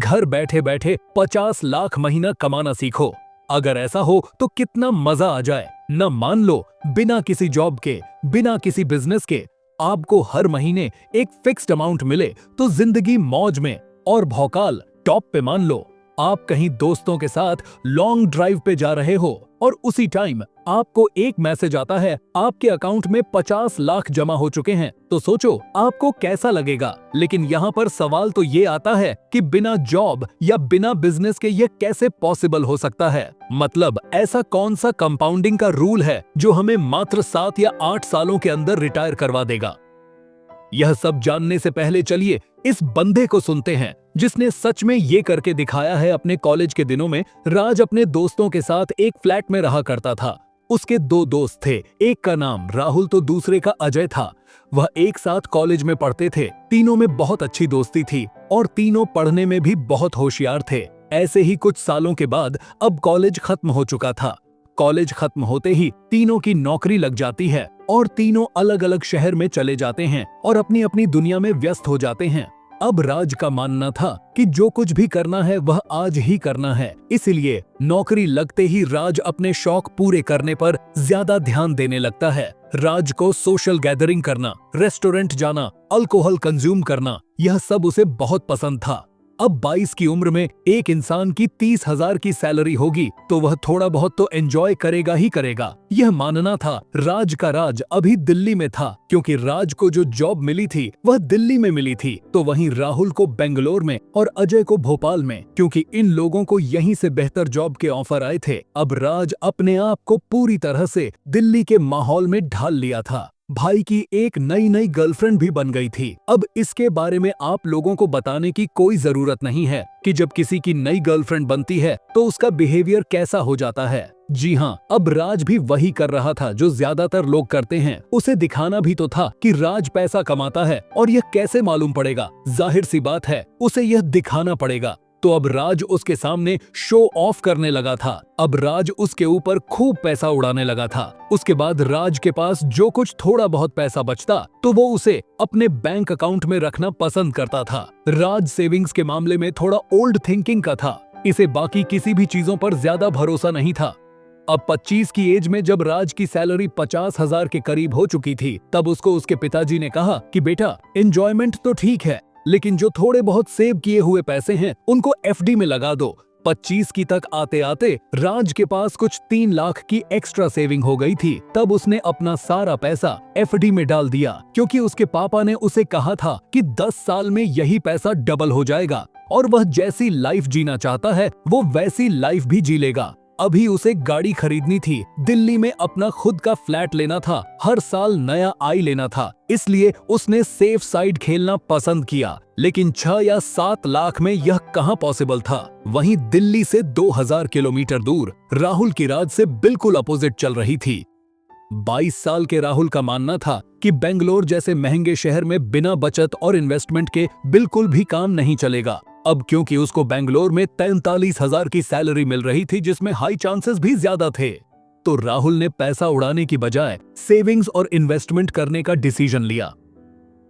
घर बैठे बैठे 50 लाख महीना कमाना सीखो। अगर ऐसा हो तो कितना मजा आ जाए। न मान लो बिना किसी जॉब के, बिना किसी बिजनेस के आपको हर महीने एक फिक्स्ड अमाउंट मिले तो जिंदगी मौज में और भौकाल टॉप पे। मान लो आप कहीं दोस्तों के साथ लॉन्ग ड्राइव पे जा रहे हो और उसी टाइम आपको एक मैसेज आता है आपके अकाउंट में 50 लाख जमा हो चुके हैं, तो सोचो आपको कैसा लगेगा। लेकिन यहाँ पर सवाल तो ये आता है कि बिना जॉब या बिना बिजनेस के ये कैसे पॉसिबल हो सकता है। मतलब ऐसा कौन सा कंपाउंडिंग का रूल है जो हमें मात्र 7 या 8 सालों के अंदर रिटायर करवा देगा। यह सब जानने से पहले चलिए इस बंदे को सुनते हैं जिसने सच में ये करके दिखाया है। अपने कॉलेज के दिनों में राज अपने दोस्तों के साथ एक फ्लैट में रहा करता था। उसके 2 दोस्त थे, एक का नाम राहुल तो दूसरे का अजय था। वह एक साथ कॉलेज में पढ़ते थे। तीनों में बहुत अच्छी दोस्ती थी और तीनों पढ़ने में भी बहुत होशियार थे। ऐसे ही कुछ सालों के बाद अब कॉलेज खत्म हो चुका था। कॉलेज खत्म होते ही तीनों की नौकरी लग जाती है और तीनों अलग अलग शहर में चले जाते हैं और अपनी अपनी दुनिया में व्यस्त हो जाते हैं। अब राज का मानना था कि जो कुछ भी करना है वह आज ही करना है, इसलिए नौकरी लगते ही राज अपने शौक पूरे करने पर ज्यादा ध्यान देने लगता है। राज को सोशल गैदरिंग करना, रेस्टोरेंट जाना, अल्कोहल कंज्यूम करना, यह सब उसे बहुत पसंद था। अब 22 की उम्र में एक इंसान की 30,000 की सैलरी होगी तो वह थोड़ा बहुत तो एंजॉय करेगा ही करेगा। यह मानना था राज का। राज अभी दिल्ली में था क्योंकि राज को जो जॉब मिली थी वह दिल्ली में मिली थी, तो वहीं राहुल को बेंगलोर में और अजय को भोपाल में, क्योंकि इन लोगों को यहीं से बेहतर जॉब के ऑफर आए थे। अब राज अपने आप को पूरी तरह से दिल्ली के माहौल में ढाल लिया था। भाई की एक नई गर्लफ्रेंड भी बन गई थी। अब इसके बारे में आप लोगों को बताने की कोई जरूरत नहीं है कि जब किसी की नई गर्लफ्रेंड बनती है तो उसका बिहेवियर कैसा हो जाता है। जी हाँ, अब राज भी वही कर रहा था जो ज्यादातर लोग करते हैं। उसे दिखाना भी तो था कि राज पैसा कमाता है, और यह कैसे मालूम पड़ेगा? जाहिर सी बात है उसे यह दिखाना पड़ेगा। तो अब राज उसके सामने शो ऑफ करने लगा था। अब राज उसके ऊपर खूब पैसा उड़ाने लगा था। उसके बाद राज के पास जो कुछ थोड़ा बहुत पैसा बचता तो वो उसे अपने बैंक अकाउंट में रखना पसंद करता था। राज सेविंग्स के मामले में थोड़ा ओल्ड थिंकिंग का था। इसे बाकी किसी भी चीजों पर ज्यादा भरोसा नहीं था। अब 25 की एज में जब राज की सैलरी 50,000 के करीब हो चुकी थी, तब उसको उसके पिताजी ने कहा कि बेटा, एंजॉयमेंट तो ठीक है, लेकिन जो थोड़े बहुत सेव किए हुए पैसे हैं उनको एफडी में लगा दो। 25 की तक आते आते राज के पास कुछ 3 लाख की एक्स्ट्रा सेविंग हो गई थी। तब उसने अपना सारा पैसा एफडी में डाल दिया, क्योंकि उसके पापा ने उसे कहा था कि 10 साल में यही पैसा डबल हो जाएगा और वह जैसी लाइफ जीना चाहता है वो वैसी लाइफ भी जी लेगा। अभी उसे गाड़ी खरीदनी थी, दिल्ली में अपना खुद का फ्लैट लेना था, हर साल नया आई लेना था, इसलिए उसने सेफ साइड खेलना पसंद किया। लेकिन 6 या 7 लाख में यह कहां पॉसिबल था। वहीं दिल्ली से 2000 किलोमीटर दूर राहुल की राज से बिल्कुल अपोजिट चल रही थी। 22 साल के राहुल का मानना था कि बेंगलोर जैसे महंगे शहर में बिना बचत और इन्वेस्टमेंट के बिल्कुल भी काम नहीं चलेगा। अब क्योंकि उसको बेंगलोर में 43,000 की सैलरी मिल रही थी, जिसमें हाई चांसेस भी ज्यादा थे, तो राहुल ने पैसा उड़ाने की बजाय सेविंग्स और इन्वेस्टमेंट करने का डिसीजन लिया।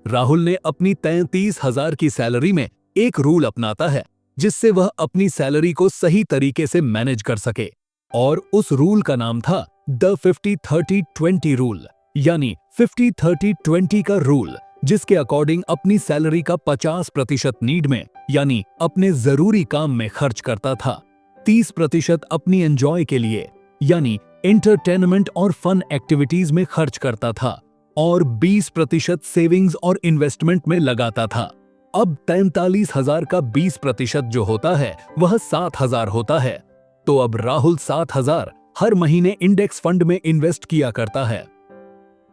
राहुल ने अपनी 33,000 की सैलरी में एक रूल अपनाता है जिससे वह अपनी सैलरी को सही तरीके से मैनेज कर सके, और उस रूल का नाम था द 50-30-20 रूल, यानी 50-30-20 का रूल, जिसके अकॉर्डिंग अपनी सैलरी का 50% नीड में, यानी अपने जरूरी काम में खर्च करता था, 30% अपनी एंजॉय के लिए, यानी एंटरटेनमेंट और फन एक्टिविटीज में खर्च करता था, और 20% सेविंग्स और इन्वेस्टमेंट में लगाता था। अब 43,000 का 20% जो होता है वह 7,000 होता है। तो अब राहुल 7,000 हर महीने इंडेक्स फंड में इन्वेस्ट किया करता है।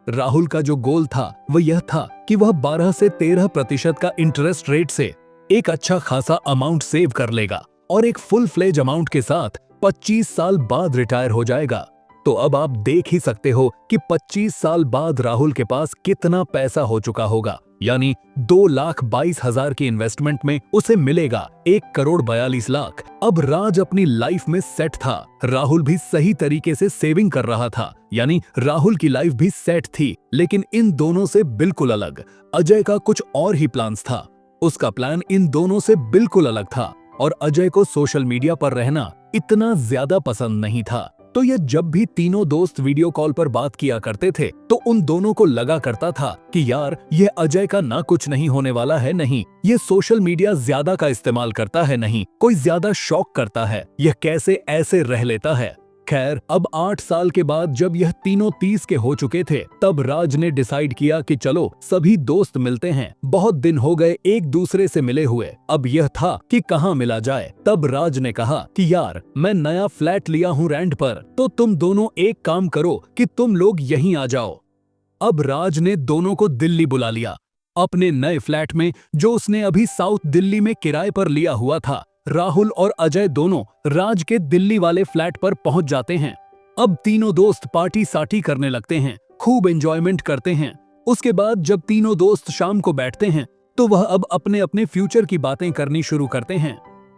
राहुल का जो गोल था वह यह था कि वह 12 से 13% का इंटरेस्ट रेट से एक अच्छा खासा अमाउंट सेव कर लेगा और एक फुल फ्लेज अमाउंट के साथ 25 साल बाद रिटायर हो जाएगा। तो अब आप देख ही सकते हो कि 25 साल बाद राहुल के पास कितना पैसा हो चुका होगा, यानी 2,22,000 की इन्वेस्टमेंट में उसे मिलेगा 1,42,00,000। अब राज अपनी लाइफ में सेट था, राहुल भी सही तरीके से सेविंग कर रहा था, यानी राहुल की लाइफ भी सेट थी। लेकिन इन दोनों से बिल्कुल अलग अजय का कुछ और ही प्लान्स था। उसका प्लान इन दोनों से बिल्कुल अलग था और अजय को सोशल मीडिया पर रहना इतना ज्यादा पसंद नहीं था। तो ये जब भी तीनों दोस्त वीडियो कॉल पर बात किया करते थे तो उन दोनों को लगा करता था कि यार ये अजय का ना कुछ नहीं होने वाला है, नहीं ये सोशल मीडिया ज्यादा का इस्तेमाल करता है, नहीं कोई ज्यादा शौक करता है, यह कैसे ऐसे रह लेता है। खैर अब 8 साल के बाद जब यह तीनों 30 के हो चुके थे तब राज ने डिसाइड किया कि चलो सभी दोस्त मिलते हैं, बहुत दिन हो गए एक दूसरे से मिले हुए। अब यह था कि कहाँ मिला जाए। तब राज ने कहा कि यार मैं नया फ्लैट लिया हूँ रेंट पर, तो तुम दोनों एक काम करो कि तुम लोग यहीं आ जाओ। अब राज ने दोनों को दिल्ली बुला लिया अपने नए फ्लैट में जो उसने अभी साउथ दिल्ली में किराए पर लिया हुआ था। राहुल और अजय दोनों राज के दिल्ली वाले फ्लैट पर पहुंच जाते हैं। अब तीनों दोस्त पार्टी साटी करने लगते हैं, खूब एंजॉयमेंट करते हैं। उसके बाद जब तीनों दोस्त शाम को बैठते हैं तो वह अब अपने अपने फ्यूचर की बातें करनी शुरू करते हैं।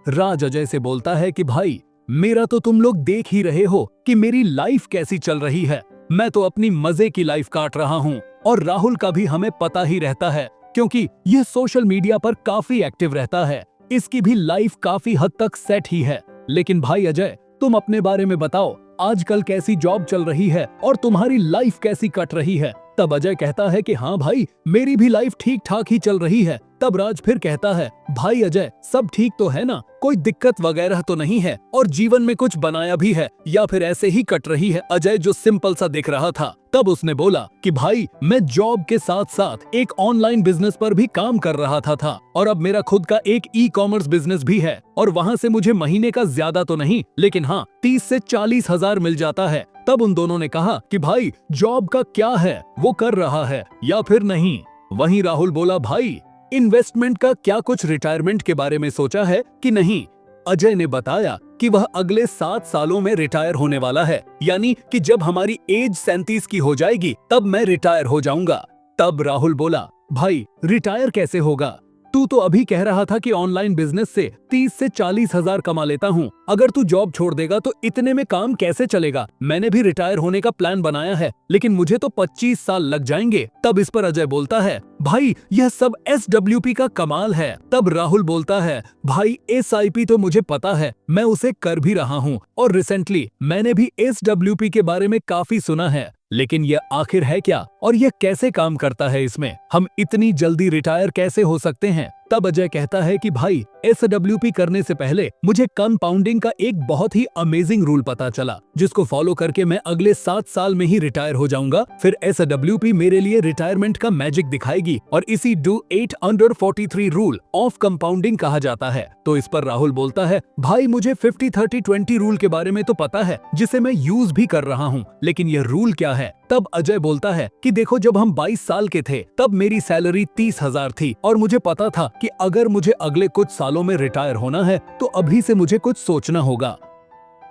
राज अजय से बोलता है कि भाई मेरा तो तुम लोग देख ही रहे हो कि मेरी लाइफ कैसी चल रही है, मैं तो अपनी मजे की लाइफ काट रहा हूँ और राहुल का भी हमें पता ही रहता है क्योंकि यह सोशल मीडिया पर काफी एक्टिव रहता है, इसकी भी लाइफ काफी हद तक सेट ही है। लेकिन भाई अजय तुम अपने बारे में बताओ, आजकल कैसी जॉब चल रही है और तुम्हारी लाइफ कैसी कट रही है। तब अजय कहता है कि हाँ भाई मेरी भी लाइफ ठीक ठाक ही चल रही है। तब राज फिर कहता है भाई अजय सब ठीक तो है ना, कोई दिक्कत वगैरह तो नहीं है और जीवन में कुछ बनाया भी है या फिर ऐसे ही कट रही है। अजय जो सिंपल सा दिख रहा था तब उसने बोला कि भाई मैं जॉब के साथ साथ एक ऑनलाइन बिजनेस पर भी काम कर रहा था और अब मेरा खुद का एक ई-कॉमर्स बिजनेस भी है और वहाँ से मुझे महीने का ज्यादा तो नहीं लेकिन हाँ 30 से 40 हजार मिल जाता है। तब उन दोनों ने कहा कि भाई जॉब का क्या है, वो कर रहा है या फिर नहीं। वहीं राहुल बोला भाई इन्वेस्टमेंट का क्या कुछ रिटायरमेंट के बारे में सोचा है कि नहीं। अजय ने बताया कि वह अगले 7 सालों में रिटायर होने वाला है, यानी कि जब हमारी एज 37 की हो जाएगी तब मैं रिटायर हो जाऊंगा। तब राहुल बोला भाई रिटायर कैसे होगा, तू तो अभी कह रहा था कि ऑनलाइन बिजनेस से 30 से 40 हजार कमा लेता हूँ, अगर तू जॉब छोड़ देगा तो इतने में काम कैसे चलेगा। मैंने भी रिटायर होने का प्लान बनाया है लेकिन मुझे तो 25 साल लग जाएंगे। तब इस पर अजय बोलता है भाई यह सब SWP का कमाल है। तब राहुल बोलता है भाई SIP तो मुझे पता है, मैं उसे कर भी रहा हूँ और रिसेंटली मैंने भी SWP के बारे में काफी सुना है, लेकिन यह आखिर है क्या और यह कैसे काम करता है, इसमें हम इतनी जल्दी रिटायर कैसे हो सकते हैं। तब अजय कहता है कि भाई SWP करने से पहले मुझे कंपाउंडिंग का एक बहुत ही अमेजिंग रूल पता चला जिसको फॉलो करके मैं अगले 7 साल में ही रिटायर हो जाऊंगा। फिर SWP मेरे लिए रिटायरमेंट का मैजिक दिखाएगी और इसी do 8 under 43 rule of compounding कहा जाता है। तो इस पर राहुल बोलता है भाई मुझे 50-30-20 रूल के बारे में तो पता है जिसे मैं यूज भी कर रहा हूँ, लेकिन यह रूल क्या है। तब अजय बोलता है कि देखो जब हम 22 साल के थे तब मेरी सैलरी 30,000 थी और मुझे पता था कि अगर मुझे अगले कुछ सालों में रिटायर होना है तो अभी से मुझे कुछ सोचना होगा।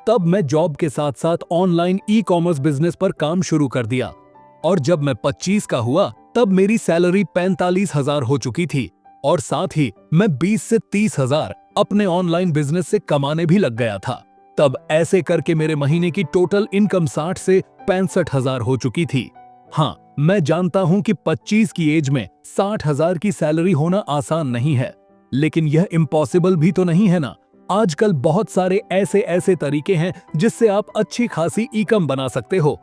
तब मैं जॉब के साथ साथ ऑनलाइन ई-कॉमर्स बिजनेस पर काम शुरू कर दिया और जब मैं 25 का हुआ तब मेरी सैलरी 45,000 हो चुकी थी और साथ ही मैं 20 से 30,000 अपने ऑनलाइन बिजनेस से कमाने भी लग गया था। तब ऐसे करके मेरे महीने की टोटल इनकम 60 से 65,000 हो चुकी थी। हाँ मैं जानता हूं कि 25 की एज में 60,000 की सैलरी होना आसान नहीं है, लेकिन यह इम्पॉसिबल भी तो नहीं है ना। आजकल बहुत सारे ऐसे तरीके हैं जिससे आप अच्छी खासी इनकम बना सकते हो।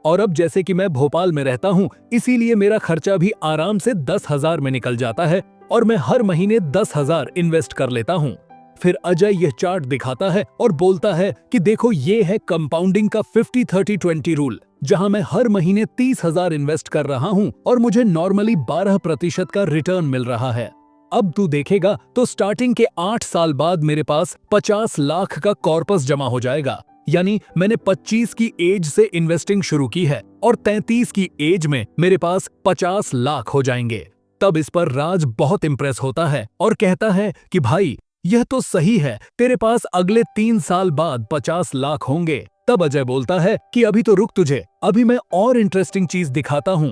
और अब जैसे कि मैं भोपाल में रहता हूँ इसीलिए मेरा खर्चा भी आराम से 10,000 में निकल जाता है और मैं हर महीने 10,000 इन्वेस्ट कर लेता हूँ। फिर अजय यह चार्ट दिखाता है और बोलता है कि देखो ये है कंपाउंडिंग का 50-30-20 रूल, जहां मैं हर महीने 30,000 इन्वेस्ट कर रहा हूं और मुझे नॉर्मली 12% का रिटर्न मिल रहा है। अब तू देखेगा तो स्टार्टिंग के 8 साल बाद मेरे पास 50 लाख का कॉर्पस जमा हो जाएगा, यानी मैंने 25 की एज से इन्वेस्टिंग शुरू की है और 33 की एज में मेरे पास 50 लाख हो जाएंगे। तब इस पर राज बहुत इंप्रेस होता है और कहता है कि भाई यह तो सही है, तेरे पास अगले 3 साल बाद 50 लाख होंगे। तब अजय बोलता है कि अभी तो रुक, तुझे अभी मैं और इंटरेस्टिंग चीज दिखाता हूँ।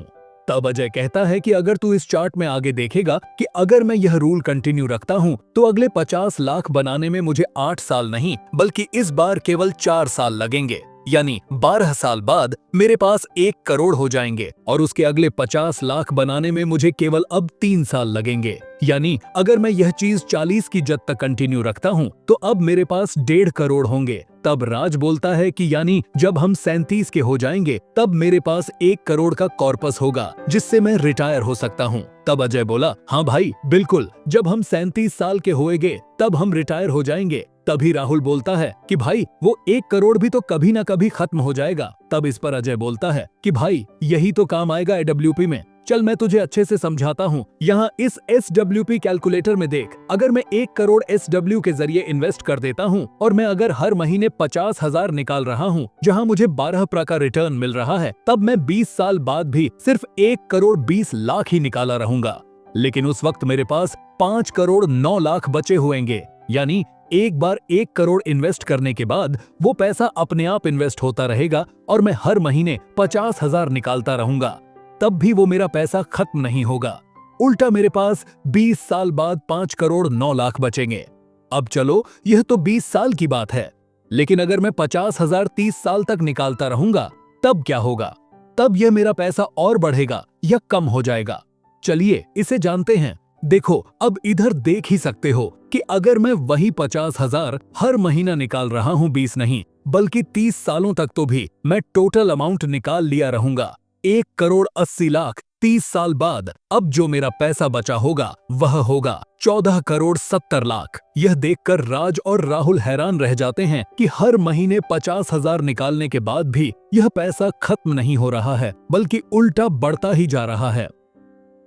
तब अजय कहता है कि अगर तू इस चार्ट में आगे देखेगा कि अगर मैं यह रूल कंटिन्यू रखता हूँ तो अगले 50 लाख बनाने में मुझे 8 साल नहीं बल्कि इस बार केवल 4 साल लगेंगे, यानी 12 साल बाद मेरे पास 1 करोड़ हो जाएंगे और उसके अगले 50 लाख बनाने में मुझे केवल अब 3 साल लगेंगे। यानी अगर मैं यह चीज 40 की जद तक कंटिन्यू रखता हूँ तो अब मेरे पास 1.5 करोड़ होंगे। तब राज बोलता है कि यानी जब हम 37 के हो जाएंगे तब मेरे पास 1 करोड़ का कॉर्पस होगा जिससे मैं रिटायर हो सकता हूँ। तब अजय बोला, हाँ भाई बिल्कुल, जब हम 37 साल के होएंगे तब हम रिटायर हो जाएंगे। तभी राहुल बोलता है कि भाई वो 1 करोड़ भी तो कभी ना कभी खत्म हो जाएगा। तब इस पर अजय बोलता है कि भाई यही तो काम आएगा AWP में। चल मैं तुझे अच्छे से समझाता हूँ। यहाँ इस SWP कैलकुलेटर में देख, अगर मैं 1 करोड़ SW के जरिए इन्वेस्ट कर देता हूँ और मैं अगर हर महीने 50,000 निकाल रहा हूँ जहाँ मुझे 12% का रिटर्न मिल रहा है, तब मैं 20 साल बाद भी सिर्फ 1 करोड़ 20 लाख ही निकाला रहूंगा। लेकिन उस वक्त मेरे पास 5 करोड़ 9 लाख बचे हुएंगे। यानी एक बार 1 करोड़ इन्वेस्ट करने के बाद वो पैसा अपने आप इन्वेस्ट होता रहेगा और मैं हर महीने 50,000 निकालता रहूंगा। तब भी वो मेरा पैसा खत्म नहीं होगा। उल्टा मेरे पास 20 साल बाद 5 करोड़ 9 लाख बचेंगे। अब चलो यह तो 20 साल की बात है, लेकिन अगर मैं 50,000 30 साल तक निकालता रहूंगा तब क्या होगा? तब यह मेरा पैसा और बढ़ेगा या कम हो जाएगा? चलिए इसे जानते हैं। देखो अब इधर देख ही सकते हो कि अगर मैं वही 50,000 हर महीना निकाल रहा हूँ, 20 नहीं बल्कि 30 सालों तक, तो भी मैं टोटल अमाउंट निकाल लिया रहूंगा 1 करोड़ 80 लाख। 30 साल बाद अब जो मेरा पैसा बचा होगा वह होगा 14 करोड़ 70 लाख। यह देखकर राज और राहुल हैरान रह जाते हैं कि हर महीने 50,000 निकालने के बाद भी यह पैसा खत्म नहीं हो रहा है बल्कि उल्टा बढ़ता ही जा रहा है।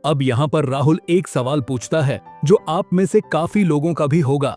अब यहाँ पर राहुल एक सवाल पूछता है जो आप में से काफी लोगों का भी होगा।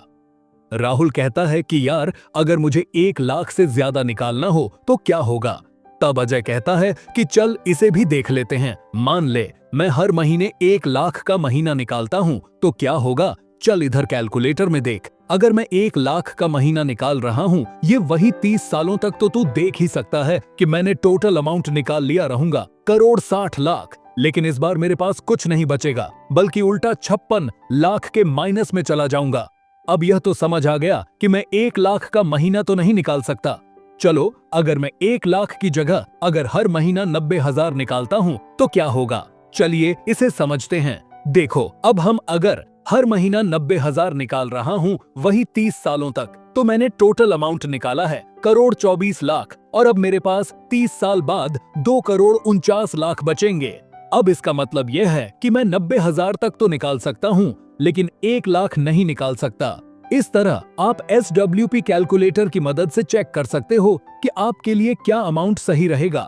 राहुल कहता है कि यार अगर मुझे 1 लाख से ज्यादा निकालना हो तो क्या होगा? तब अजय कहता है कि चल इसे भी देख लेते हैं। मान ले मैं हर महीने 1 लाख का महीना निकालता हूँ तो क्या होगा? चल इधर कैलकुलेटर में देख, अगर मैं 1 लाख का महीना निकाल रहा हूँ ये वही 30 सालों तक, तो तू देख ही सकता है कि मैंने टोटल अमाउंट निकाल लिया रहूंगा करोड़ 60 लाख। लेकिन इस बार मेरे पास कुछ नहीं बचेगा बल्कि उल्टा 56 लाख के माइनस में चला जाऊंगा। अब यह तो समझ आ गया कि मैं 1 लाख का महीना तो नहीं निकाल सकता। चलो अगर मैं 1 लाख की जगह अगर हर महीना 90,000 निकालता हूँ तो क्या होगा? चलिए इसे समझते हैं। देखो अब हम अगर हर महीना 90,000 निकाल रहा हूँ वही 30 सालों तक, तो मैंने टोटल अमाउंट निकाला है करोड़ 24 लाख और अब मेरे पास 30 साल बाद 2 करोड़ 49 लाख बचेंगे। अब इसका मतलब यह है कि मैं 90,000 तक तो निकाल सकता हूँ लेकिन 1 लाख नहीं निकाल सकता। इस तरह आप SWP कैलकुलेटर की मदद से चेक कर सकते हो कि आपके लिए क्या अमाउंट सही रहेगा।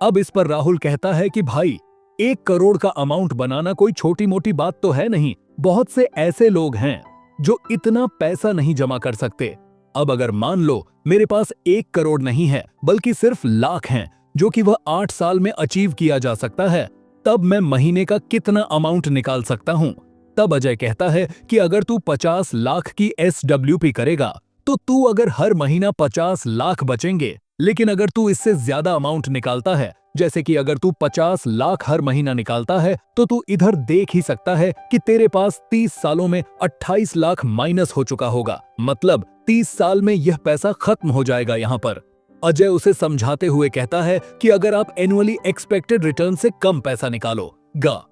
अब इस पर राहुल कहता है कि भाई 1 करोड़ का अमाउंट बनाना कोई छोटी मोटी बात तो है नहीं। बहुत से ऐसे लोग हैं जो इतना पैसा नहीं जमा कर सकते। अब अगर मान लो मेरे पास 1 करोड़ नहीं है बल्कि सिर्फ लाख हैं जो कि वह 8 साल में अचीव किया जा सकता है, तब मैं महीने का कितना अमाउंट निकाल सकता हूँ? तब अजय कहता है कि अगर तू 50 लाख की SWP करेगा तो तू अगर हर महीना 50 लाख बचेंगे। लेकिन अगर तू इससे ज्यादा अमाउंट निकालता है, जैसे कि अगर तू 50 लाख हर महीना निकालता है, तो तू इधर देख ही सकता है कि तेरे पास 30 सालों में 28 लाख माइनस हो चुका होगा। मतलब 30 साल में यह पैसा खत्म हो जाएगा। यहाँ पर अजय उसे समझाते हुए कहता है कि अगर आप एनुअली एक्सपेक्टेड रिटर्न से कम पैसा निकालोगा,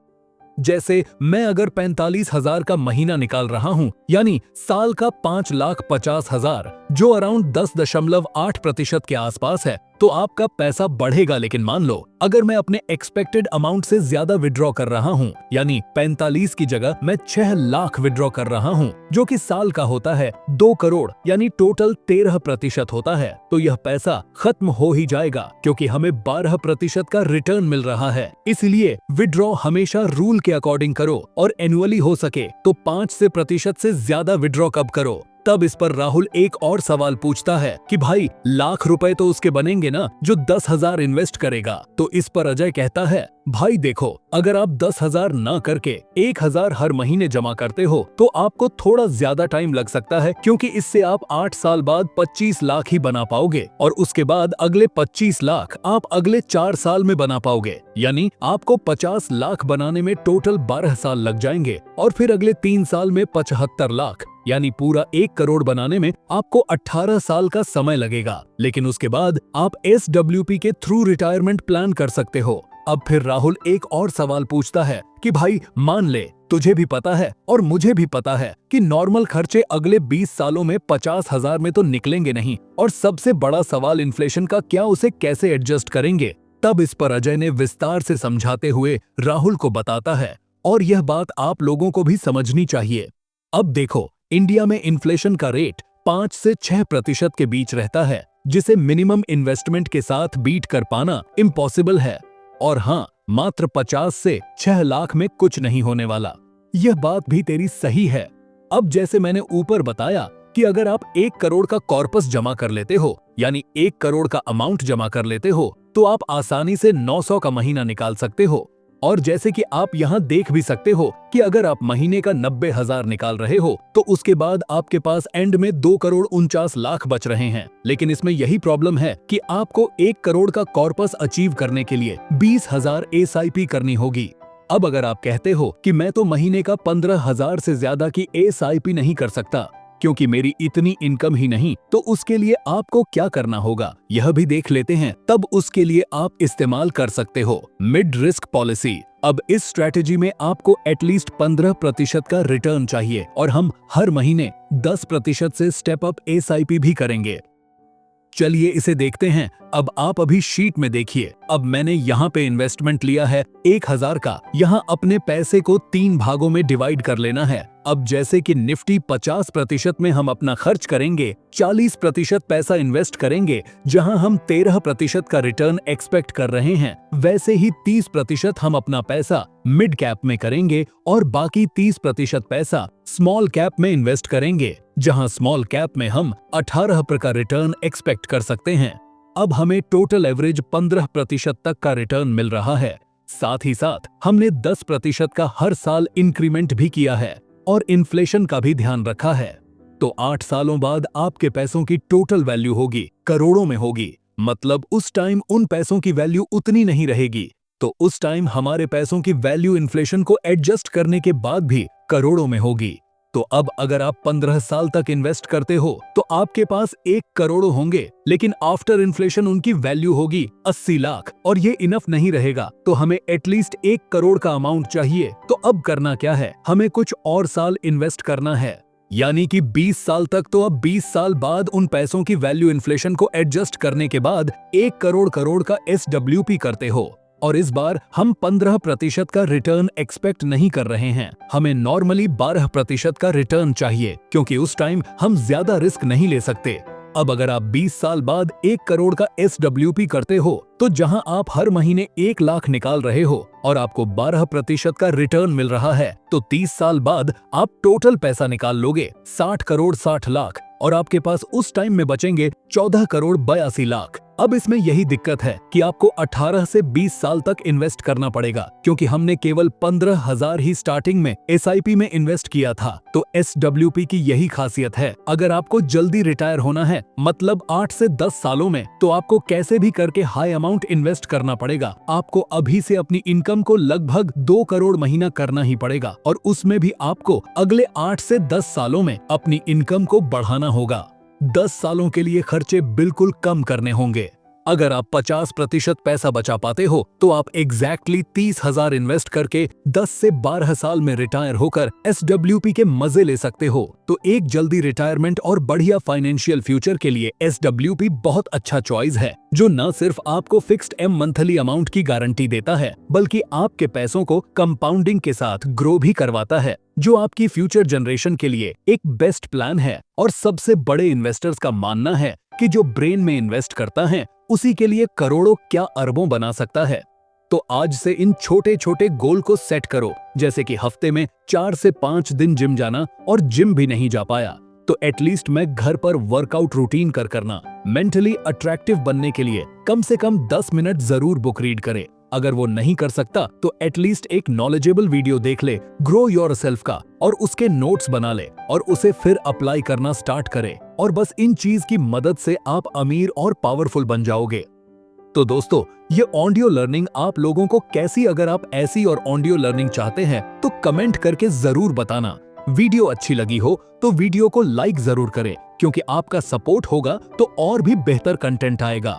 जैसे मैं अगर 45,000 का महीना निकाल रहा हूँ यानी साल का 5,50,000 जो अराउंड 10.8% के आसपास है, तो आपका पैसा बढ़ेगा। लेकिन मान लो अगर मैं अपने एक्सपेक्टेड अमाउंट से ज्यादा विड्रॉ कर रहा हूँ यानी 45 की जगह मैं 6 लाख विड्रॉ कर रहा हूँ जो कि साल का होता है 2 करोड़ यानी टोटल 13% होता है, तो यह पैसा खत्म हो ही जाएगा क्योंकि हमें 12% का रिटर्न मिल रहा है। इसलिए विड्रॉ हमेशा रूल के अकॉर्डिंग करो और एनुअली हो सके तो 5% से ज्यादा विड्रॉ कब करो। तब इस पर राहुल एक और सवाल पूछता है कि भाई लाख रुपए तो उसके बनेंगे ना जो 10,000 इन्वेस्ट करेगा। तो इस पर अजय कहता है भाई देखो, अगर आप 10,000 ना करके 1,000 हर महीने जमा करते हो तो आपको थोड़ा ज्यादा टाइम लग सकता है, क्योंकि इससे आप 8 साल बाद 25 लाख ही बना पाओगे और उसके बाद अगले 25 लाख आप अगले 4 साल में बना पाओगे। यानी आपको 50 लाख बनाने में टोटल 12 साल लग जाएंगे और फिर अगले 3 साल में 75 लाख यानी पूरा 1 करोड़ बनाने में आपको 18 साल का समय लगेगा। लेकिन उसके बाद आप SWP के थ्रू रिटायरमेंट प्लान कर सकते हो। अब फिर राहुल एक और सवाल पूछता है कि भाई मान ले तुझे भी पता है और मुझे भी पता है कि नॉर्मल खर्चे अगले 20 सालों में 50,000 में तो निकलेंगे नहीं, और सबसे बड़ा सवाल इन्फ्लेशन का, क्या उसे कैसे एडजस्ट करेंगे। तब इस पर अजय ने विस्तार से समझाते हुए राहुल को बताता है, और यह बात आप लोगों को भी समझनी चाहिए। अब देखो, इंडिया में इन्फ्लेशन का रेट 5 से 6% के बीच रहता है, जिसे मिनिमम इन्वेस्टमेंट के साथ बीट कर पाना इम्पॉसिबल है। और हाँ, मात्र 50 से 6 लाख में कुछ नहीं होने वाला। यह बात भी तेरी सही है। अब जैसे मैंने ऊपर बताया कि अगर आप 1 करोड़ का कॉर्पस जमा कर लेते हो, यानी 1 करोड़ का अमाउंट जमा कर लेते हो, तो आप आसानी से 900 का महीना निकाल सकते हो। और जैसे कि आप यहाँ देख भी सकते हो कि अगर आप महीने का 90,000 निकाल रहे हो तो उसके बाद आपके पास एंड में 2 करोड़ 49 लाख बच रहे हैं। लेकिन इसमें यही प्रॉब्लम है कि आपको 1 करोड़ का कॉर्पस अचीव करने के लिए 20,000 SIP करनी होगी। अब अगर आप कहते हो कि मैं तो महीने का 15,000 से ज्यादा की SIP नहीं कर सकता क्योंकि मेरी इतनी इनकम ही नहीं, तो उसके लिए आपको क्या करना होगा यह भी देख लेते हैं। तब उसके लिए आप इस्तेमाल कर सकते हो मिड रिस्क पॉलिसी। अब इस स्ट्रैटेजी में आपको एटलीस्ट 15% का रिटर्न चाहिए और हम हर महीने 10% से स्टेप अप SIP भी करेंगे। चलिए इसे देखते हैं। अब आप अभी शीट में देखिए। अब मैंने यहाँ पे इन्वेस्टमेंट लिया है 1,000 का। यहाँ अपने पैसे को 3 भागों में डिवाइड कर लेना है। अब जैसे कि निफ्टी 50% में हम अपना खर्च करेंगे, 40% पैसा इन्वेस्ट करेंगे जहां हम 13% का रिटर्न एक्सपेक्ट कर रहे हैं, वैसे ही 30% हम अपना पैसा मिड कैप में करेंगे और बाकी 30% पैसा स्मॉल कैप में इन्वेस्ट करेंगे, जहां स्मॉल कैप में हम 18% का रिटर्न एक्सपेक्ट कर सकते हैं। अब हमें टोटल एवरेज 15% तक का रिटर्न मिल रहा है। साथ ही साथ हमने 10% का हर साल इंक्रीमेंट भी किया है और इन्फ्लेशन का भी ध्यान रखा है। तो 8 सालों बाद आपके पैसों की टोटल वैल्यू होगी करोड़ों में होगी। मतलब उस टाइम उन पैसों की वैल्यू उतनी नहीं रहेगी। तो उस टाइम हमारे पैसों की वैल्यू इन्फ्लेशन को एडजस्ट करने के बाद भी करोड़ों में होगी। तो अब अगर आप 15 साल तक इन्वेस्ट करते हो तो आपके पास 1 करोड़ होंगे, लेकिन आफ्टर इन्फ्लेशन उनकी वैल्यू होगी 80 लाख, और ये इनफ नहीं रहेगा। तो हमें एटलीस्ट 1 करोड़ का अमाउंट चाहिए। तो अब करना क्या है, हमें कुछ और साल इन्वेस्ट करना है, यानी कि 20 साल तक। तो अब 20 साल बाद उन पैसों की वैल्यू इन्फ्लेशन को एडजस्ट करने के बाद 1 करोड़ का SWP करते हो। और इस बार हम 15% का रिटर्न एक्सपेक्ट नहीं कर रहे हैं, हमें नॉर्मली 12% का रिटर्न चाहिए, क्योंकि उस टाइम हम ज्यादा रिस्क नहीं ले सकते। अब अगर आप 20 साल बाद 1 करोड़ का SWP करते हो, तो जहां आप हर महीने 1 लाख निकाल रहे हो और आपको 12% का रिटर्न मिल रहा है, तो 30 साल बाद आप टोटल पैसा निकाल लोगे 60 करोड़ 60 लाख, और आपके पास उस टाइम में बचेंगे 14 करोड़ 82 लाख। अब इसमें यही दिक्कत है कि आपको 18 से 20 साल तक इन्वेस्ट करना पड़ेगा, क्योंकि हमने केवल 15,000 ही स्टार्टिंग में SIP में इन्वेस्ट किया था। तो SWP की यही खासियत है। अगर आपको जल्दी रिटायर होना है, मतलब 8 से 10 सालों में, तो आपको कैसे भी करके हाई अमाउंट इन्वेस्ट करना पड़ेगा। आपको अभी से अपनी इनकम को लगभग 2 करोड़ महीना करना ही पड़ेगा, और उसमें भी आपको अगले 8 से 10 सालों में अपनी इनकम को बढ़ाना होगा। 10 सालों के लिए खर्चे बिल्कुल कम करने होंगे। अगर आप 50% पैसा बचा पाते हो तो आप एग्जैक्टली 30,000 इन्वेस्ट करके 10 से 12 साल में रिटायर होकर SWP के मजे ले सकते हो। तो एक जल्दी रिटायरमेंट और बढ़िया फाइनेंशियल फ्यूचर के लिए SWP बहुत अच्छा चॉइस है, जो न सिर्फ आपको फिक्स्ड मंथली अमाउंट की गारंटी देता है, बल्कि आपके पैसों को कंपाउंडिंग के साथ ग्रो भी करवाता है, जो आपकी फ्यूचर जनरेशन के लिए एक बेस्ट प्लान है। और सबसे बड़े इन्वेस्टर्स का मानना है कि जो ब्रेन में इन्वेस्ट करता है उसी के लिए करोड़ों क्या अरबों बना सकता है। तो आज से इन छोटे छोटे गोल को सेट करो, जैसे कि हफ्ते में 4 से 5 दिन जिम जाना, और जिम भी नहीं जा पाया तो एटलीस्ट मैं घर पर वर्कआउट रूटीन करना। मेंटली अट्रैक्टिव बनने के लिए कम से कम 10 मिनट जरूर बुक रीड करें। अगर वो नहीं कर सकता तो एटलीस्ट एक नॉलेजेबल वीडियो देख ले ग्रो योरसेल्फ का और उसके नोट्स बना ले और उसे फिर अप्लाई करना स्टार्ट करे और बस इन चीज की मदद से आप अमीर और पावरफुल बन जाओगे। तो दोस्तों, ये ऑडियो लर्निंग आप लोगों को कैसी, अगर आप ऐसी और ऑडियो लर्निंग चाहते हैं तो कमेंट करके जरूर बताना। वीडियो अच्छी लगी हो तो वीडियो को लाइक जरूर करें, क्योंकि आपका सपोर्ट होगा तो और भी बेहतर कंटेंट आएगा।